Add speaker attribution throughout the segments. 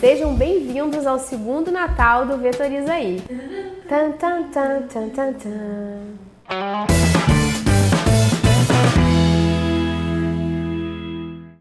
Speaker 1: Sejam bem-vindos ao segundo Natal do Vetoriza Aí. Tan, tan, tan, tan, tan, tan.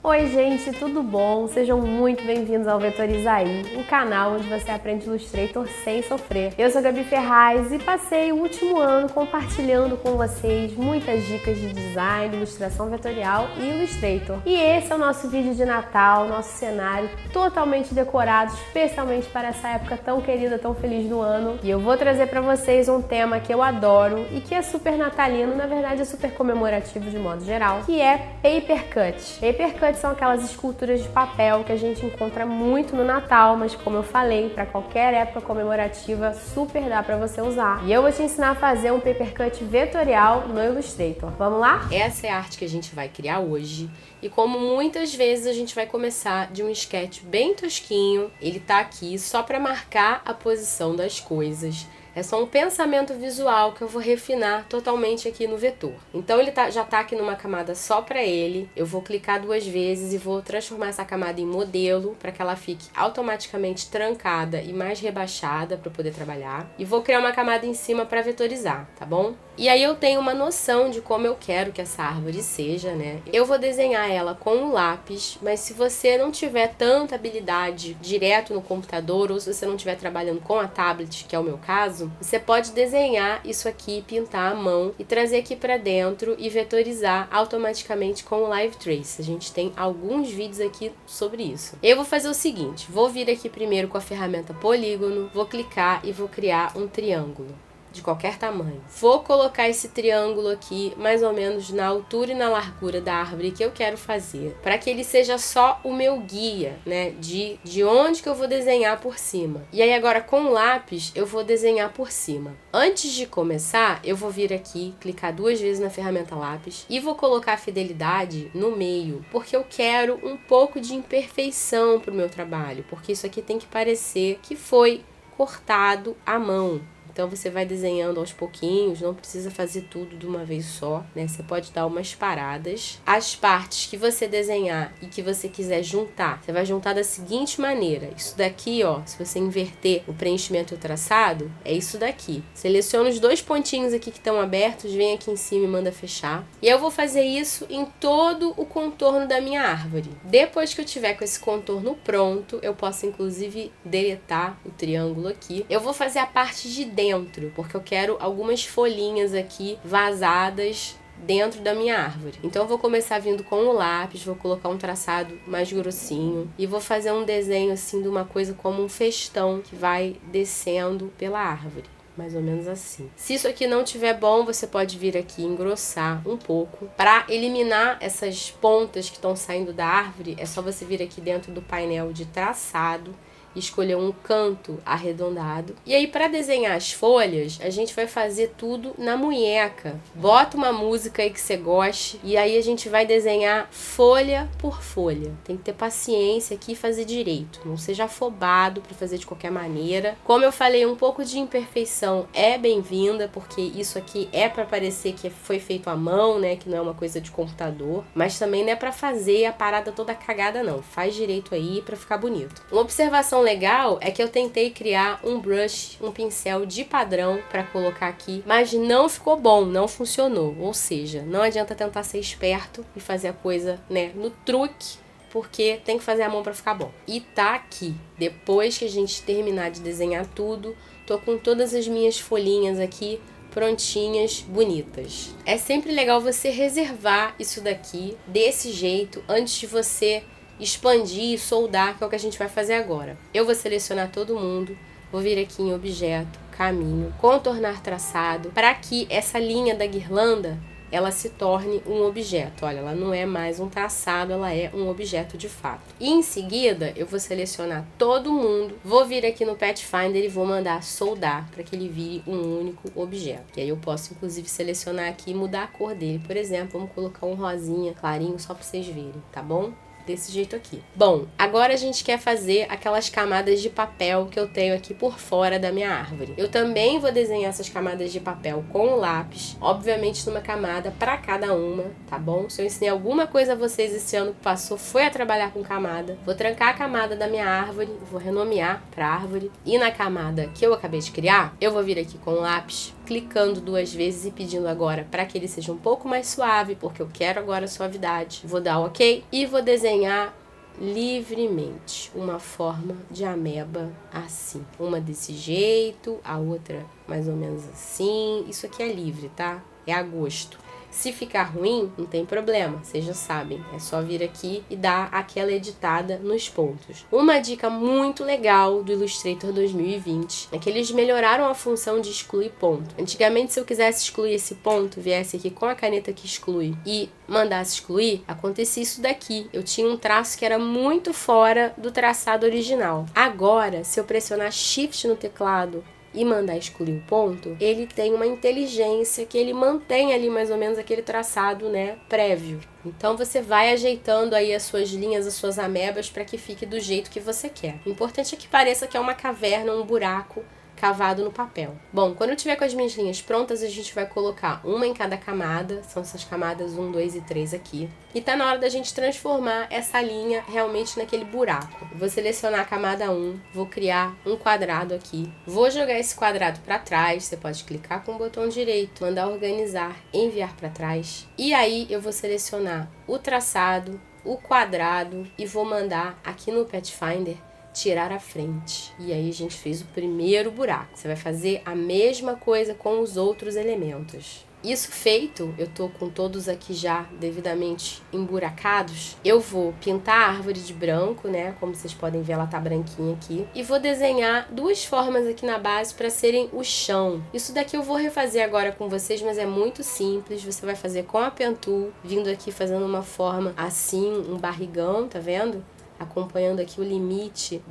Speaker 1: Oi gente, tudo bom? Sejam muito bem-vindos ao Vetoriza Aí, um canal onde você aprende Illustrator sem sofrer. Eu sou a Gabi Ferraz e passei o último ano compartilhando com vocês muitas dicas de design, ilustração vetorial e Illustrator. E esse é o nosso vídeo de Natal, nosso cenário totalmente decorado, especialmente para essa época tão querida, tão feliz do ano. E eu vou trazer para vocês um tema que eu adoro e que é super natalino, na verdade é super comemorativo de modo geral, que é paper cut. Paper cut são aquelas esculturas de papel que a gente encontra muito no Natal, mas como eu falei, para qualquer época comemorativa super dá para você usar. E eu vou te ensinar a fazer um paper cut vetorial no Illustrator. Vamos lá?
Speaker 2: Essa é a arte que a gente vai criar hoje. E como muitas vezes a gente vai começar de um sketch bem tosquinho, ele tá aqui só para marcar a posição das coisas. É só um pensamento visual que eu vou refinar totalmente aqui no vetor. Então ele já tá aqui numa camada só para ele. Eu vou clicar 2 vezes e vou transformar essa camada em modelo para que ela fique automaticamente trancada e mais rebaixada para eu poder trabalhar. E vou criar uma camada em cima para vetorizar, tá bom? E aí eu tenho uma noção de como eu quero que essa árvore seja, né? Eu vou desenhar ela com um lápis, mas se você não tiver tanta habilidade direto no computador ou se você não estiver trabalhando com a tablet, que é o meu caso, você pode desenhar isso aqui, pintar à mão e trazer aqui pra dentro e vetorizar automaticamente com o Live Trace. A gente tem alguns vídeos aqui sobre isso. Eu vou fazer o seguinte, vou vir aqui primeiro com a ferramenta polígono, vou clicar e vou criar um triângulo de qualquer tamanho. Vou colocar esse triângulo aqui mais ou menos na altura e na largura da árvore que eu quero fazer, para que ele seja só o meu guia, né, de onde que eu vou desenhar por cima. E aí agora com o lápis eu vou desenhar por cima. Antes de começar, eu vou vir aqui, clicar 2 vezes na ferramenta lápis e vou colocar a fidelidade no meio, porque eu quero um pouco de imperfeição pro meu trabalho, porque isso aqui tem que parecer que foi cortado à mão. Então você vai desenhando aos pouquinhos, não precisa fazer tudo de uma vez só, né? Você pode dar umas paradas. As partes que você desenhar e que você quiser juntar, você vai juntar da seguinte maneira. Isso daqui, ó, se você inverter o preenchimento e o traçado, é isso daqui. Seleciona os 2 pontinhos aqui que estão abertos, vem aqui em cima e manda fechar. E eu vou fazer isso em todo o contorno da minha árvore. Depois que eu tiver com esse contorno pronto, eu posso inclusive deletar o triângulo aqui. Eu vou fazer a parte de dentro, porque eu quero algumas folhinhas aqui vazadas dentro da minha árvore. Então eu vou começar vindo com o lápis, vou colocar um traçado mais grossinho e vou fazer um desenho assim de uma coisa como um festão que vai descendo pela árvore. Mais ou menos assim. Se isso aqui não tiver bom, você pode vir aqui e engrossar um pouco. Para eliminar essas pontas que estão saindo da árvore, é só você vir aqui dentro do painel de traçado e escolher um canto arredondado. E aí, para desenhar as folhas, a gente vai fazer tudo na munheca. Bota uma música aí que você goste e aí a gente vai desenhar folha por folha. Tem que ter paciência aqui e fazer direito. Não seja afobado para fazer de qualquer maneira. Como eu falei, um pouco de imperfeição é bem-vinda, porque isso aqui é para parecer que foi feito à mão, né? Que não é uma coisa de computador. Mas também não é para fazer a parada toda cagada, não. Faz direito aí para ficar bonito. Uma observação legal é que eu tentei criar um brush, um pincel de padrão para colocar aqui, mas não ficou bom, não funcionou. Ou seja, não adianta tentar ser esperto e fazer a coisa, né, no truque, porque tem que fazer a mão para ficar bom. E tá aqui. Depois que a gente terminar de desenhar tudo, tô com todas as minhas folhinhas aqui prontinhas, bonitas. É sempre legal você reservar isso daqui desse jeito antes de você expandir e soldar, que é o que a gente vai fazer agora. Eu vou selecionar todo mundo, vou vir aqui em objeto, caminho, contornar traçado, para que essa linha da guirlanda ela se torne um objeto. Olha, ela não é mais um traçado, ela é um objeto de fato. E em seguida, eu vou selecionar todo mundo, vou vir aqui no Pathfinder e vou mandar soldar para que ele vire um único objeto. E aí eu posso, inclusive, selecionar aqui e mudar a cor dele. Por exemplo, vamos colocar um rosinha clarinho só para vocês verem, tá bom? desse jeito aqui. Bom, agora a gente quer fazer aquelas camadas de papel que eu tenho aqui por fora da minha árvore. Eu também vou desenhar essas camadas de papel com o lápis, obviamente numa camada para cada uma, tá bom? Se eu ensinei alguma coisa a vocês esse ano que passou, foi a trabalhar com camada. Vou trancar a camada da minha árvore, vou renomear para árvore, e na camada que eu acabei de criar, eu vou vir aqui com o lápis, clicando 2 vezes e pedindo agora para que ele seja um pouco mais suave, porque eu quero agora suavidade. Vou dar OK e vou desenhar livremente uma forma de ameba assim. Uma desse jeito, a outra mais ou menos assim. Isso aqui é livre, tá? É a gosto. Se ficar ruim, não tem problema, vocês já sabem. É só vir aqui e dar aquela editada nos pontos. Uma dica muito legal do Illustrator 2020 é que eles melhoraram a função de excluir ponto. Antigamente, se eu quisesse excluir esse ponto, viesse aqui com a caneta que exclui e mandasse excluir, acontecia isso daqui. Eu tinha um traço que era muito fora do traçado original. Agora, se eu pressionar Shift no teclado e mandar excluir o ponto, ele tem uma inteligência que ele mantém ali mais ou menos aquele traçado, né, prévio. Então você vai ajeitando aí as suas linhas, as suas amebas para que fique do jeito que você quer. O importante é que pareça que é uma caverna, um buraco cavado no papel. Bom, quando eu tiver com as minhas linhas prontas, a gente vai colocar uma em cada camada, são essas camadas 1, 2 e 3 aqui. E tá na hora da gente transformar essa linha realmente naquele buraco. Vou selecionar a camada 1, vou criar um quadrado aqui. Vou jogar esse quadrado para trás, você pode clicar com o botão direito, mandar organizar, enviar para trás. E aí eu vou selecionar o traçado, o quadrado e vou mandar aqui no Pathfinder tirar a frente. E aí a gente fez o primeiro buraco. Você vai fazer a mesma coisa com os outros elementos. Isso feito, eu tô com todos aqui já devidamente emburacados. Eu vou pintar a árvore de branco, né? Como vocês podem ver, ela tá branquinha aqui. E vou desenhar 2 formas aqui na base para serem o chão. Isso daqui eu vou refazer agora com vocês, mas é muito simples. Você vai fazer com a Pen Tool, vindo aqui fazendo uma forma assim, um barrigão, tá vendo? Acompanhando aqui o limite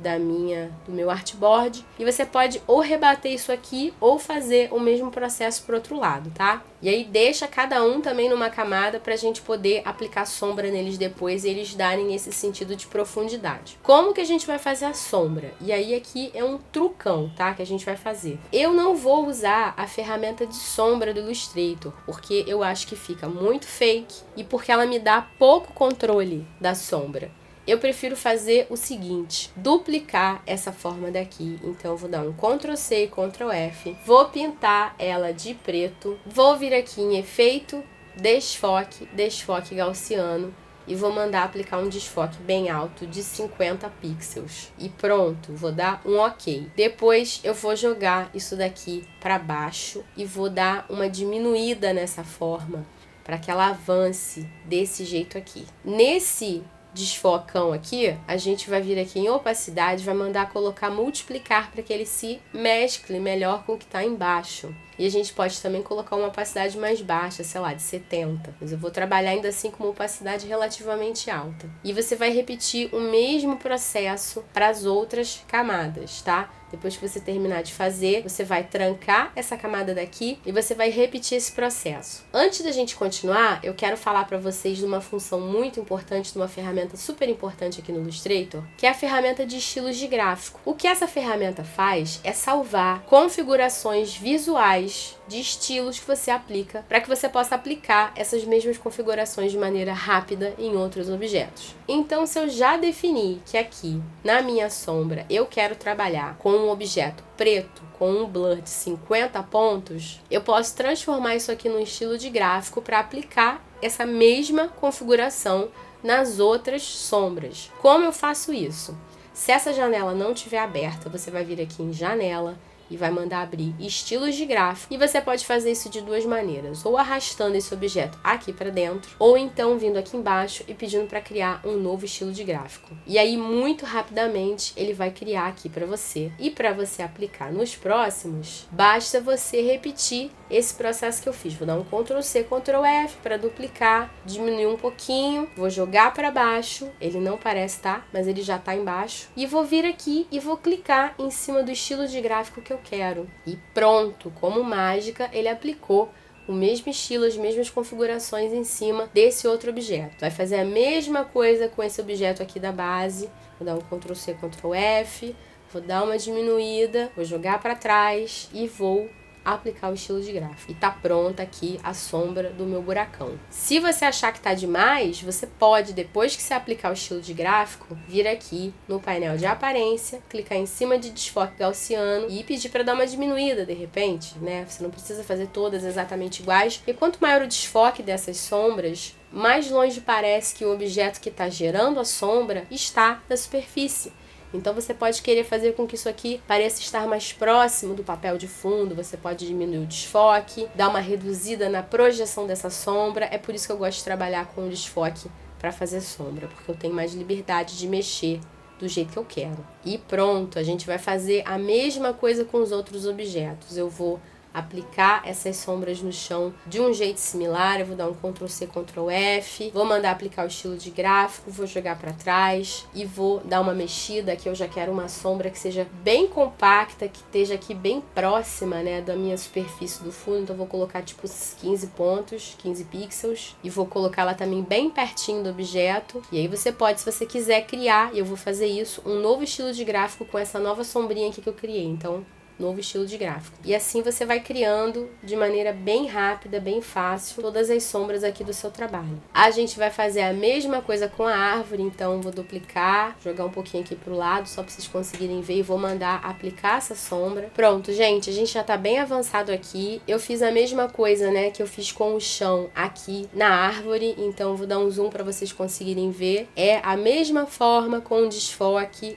Speaker 2: do meu artboard. E você pode ou rebater isso aqui ou fazer o mesmo processo pro outro lado, tá? E aí deixa cada um também numa camada pra gente poder aplicar sombra neles depois e eles darem esse sentido de profundidade. Como que a gente vai fazer a sombra? E aí aqui é um trucão, tá? Que a gente vai fazer. Eu não vou usar a ferramenta de sombra do Illustrator, porque eu acho que fica muito fake e porque ela me dá pouco controle da sombra. Eu prefiro fazer o seguinte, duplicar essa forma daqui. Então eu vou dar um Ctrl C e Ctrl F, vou pintar ela de preto, vou vir aqui em efeito, desfoque gaussiano e vou mandar aplicar um desfoque bem alto de 50 pixels. E pronto, vou dar um OK. Depois eu vou jogar isso daqui para baixo e vou dar uma diminuída nessa forma para que ela avance desse jeito aqui. Nesse desfocão aqui, a gente vai vir aqui em opacidade, vai mandar colocar multiplicar para que ele se mescle melhor com o que está embaixo. E a gente pode também colocar uma opacidade mais baixa, sei lá, de 70. Mas eu vou trabalhar ainda assim com uma opacidade relativamente alta. E você vai repetir o mesmo processo para as outras camadas, tá? Depois que você terminar de fazer, você vai trancar essa camada daqui e você vai repetir esse processo. Antes da gente continuar, eu quero falar para vocês de uma função muito importante, de uma ferramenta super importante aqui no Illustrator, que é a ferramenta de estilos de gráfico. O que essa ferramenta faz é salvar configurações visuais de estilos que você aplica, para que você possa aplicar essas mesmas configurações de maneira rápida em outros objetos. Então, se eu já defini que aqui, na minha sombra, eu quero trabalhar com um objeto preto, com um blur de 50 pontos, eu posso transformar isso aqui num estilo de gráfico para aplicar essa mesma configuração nas outras sombras. Como eu faço isso? Se essa janela não estiver aberta, você vai vir aqui em janela e vai mandar abrir estilos de gráfico. E você pode fazer isso de 2 maneiras, ou arrastando esse objeto aqui para dentro, ou então vindo aqui embaixo e pedindo para criar um novo estilo de gráfico. E aí, muito rapidamente, ele vai criar aqui para você. E para você aplicar nos próximos, basta você repetir esse processo que eu fiz. Vou dar um Ctrl C, Ctrl F para duplicar, diminuir um pouquinho, vou jogar para baixo, ele não parece, tá? Mas ele já tá embaixo. E vou vir aqui e vou clicar em cima do estilo de gráfico que eu quero. E pronto, como mágica, ele aplicou o mesmo estilo, as mesmas configurações em cima desse outro objeto. Vai fazer a mesma coisa com esse objeto aqui da base. Vou dar um Ctrl C, Ctrl F, vou dar uma diminuída, vou jogar para trás e vou aplicar o estilo de gráfico. E tá pronta aqui a sombra do meu buracão. Se você achar que tá demais, você pode, depois que você aplicar o estilo de gráfico, vir aqui no painel de aparência, clicar em cima de desfoque gaussiano e pedir para dar uma diminuída de repente, né? Você não precisa fazer todas exatamente iguais, porque quanto maior o desfoque dessas sombras, mais longe parece que o objeto que está gerando a sombra está da superfície. Então você pode querer fazer com que isso aqui pareça estar mais próximo do papel de fundo, você pode diminuir o desfoque, dar uma reduzida na projeção dessa sombra. É por isso que eu gosto de trabalhar com o desfoque para fazer sombra, porque eu tenho mais liberdade de mexer do jeito que eu quero. E pronto, a gente vai fazer a mesma coisa com os outros objetos. Eu vou aplicar essas sombras no chão de um jeito similar. Eu vou dar um Ctrl C, Ctrl F, vou mandar aplicar o estilo de gráfico, vou jogar para trás e vou dar uma mexida. Aqui eu já quero uma sombra que seja bem compacta, que esteja aqui bem próxima, né, da minha superfície do fundo. Então vou colocar tipo 15 pontos, 15 pixels, e vou colocar ela também bem pertinho do objeto. E aí você pode, se você quiser criar, e eu vou fazer isso, um novo estilo de gráfico com essa nova sombrinha aqui que eu criei. Então novo estilo de gráfico. E assim você vai criando de maneira bem rápida, bem fácil, todas as sombras aqui do seu trabalho. A gente vai fazer a mesma coisa com a árvore, então vou duplicar, jogar um pouquinho aqui pro lado, só para vocês conseguirem ver, e vou mandar aplicar essa sombra. Pronto, gente, a gente já tá bem avançado aqui. Eu fiz a mesma coisa, né, que eu fiz com o chão aqui na árvore, então vou dar um zoom para vocês conseguirem ver. É a mesma forma com um desfoque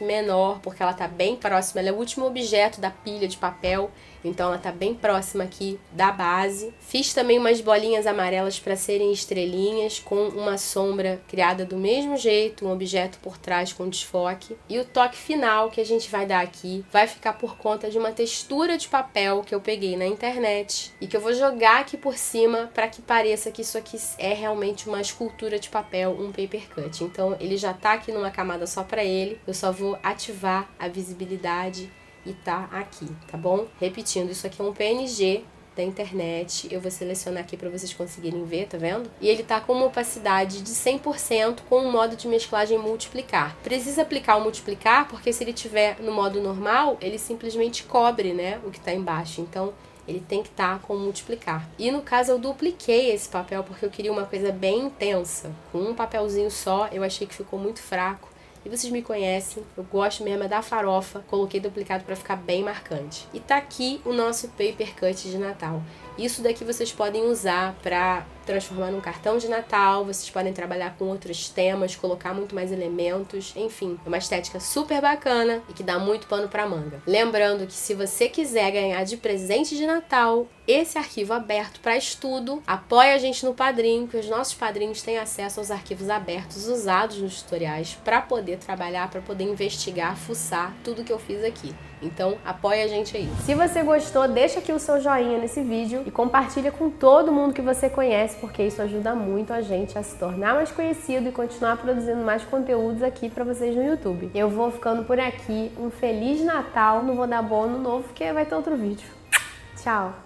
Speaker 2: menor, porque ela tá bem próxima, ela é o último objeto da pilha de papel, então ela tá bem próxima aqui da base. Fiz também umas bolinhas amarelas para serem estrelinhas, com uma sombra criada do mesmo jeito, um objeto por trás com desfoque. E o toque final que a gente vai dar aqui vai ficar por conta de uma textura de papel que eu peguei na internet e que eu vou jogar aqui por cima para que pareça que isso aqui é realmente uma escultura de papel, um paper cut. Então ele já tá aqui numa camada só para ele, eu só vou ativar a visibilidade e tá aqui, tá bom? Repetindo, isso aqui é um PNG da internet, eu vou selecionar aqui para vocês conseguirem ver, tá vendo? E ele tá com uma opacidade de 100% com um modo de mesclagem multiplicar. Precisa aplicar o multiplicar, porque se ele tiver no modo normal, ele simplesmente cobre, né, o que tá embaixo. Então ele tem que estar com multiplicar. E no caso eu dupliquei esse papel porque eu queria uma coisa bem intensa. Com um papelzinho só, eu achei que ficou muito fraco. E vocês me conhecem, eu gosto mesmo da farofa, coloquei duplicado para ficar bem marcante. E tá aqui o nosso paper cut de Natal. Isso daqui vocês podem usar para transformar num cartão de Natal, vocês podem trabalhar com outros temas, colocar muito mais elementos, enfim, é uma estética super bacana e que dá muito pano pra manga. Lembrando que se você quiser ganhar de presente de Natal esse arquivo aberto para estudo, apoia a gente no Padrim, que os nossos padrinhos têm acesso aos arquivos abertos usados nos tutoriais para poder trabalhar, para poder investigar, fuçar tudo que eu fiz aqui. Então, apoia a gente aí.
Speaker 1: Se você gostou, deixa aqui o seu joinha nesse vídeo e compartilha com todo mundo que você conhece, porque isso ajuda muito a gente a se tornar mais conhecido e continuar produzindo mais conteúdos aqui pra vocês no YouTube. Eu vou ficando por aqui. Um Feliz Natal. Não vou dar bom ano novo, porque vai ter outro vídeo. Tchau!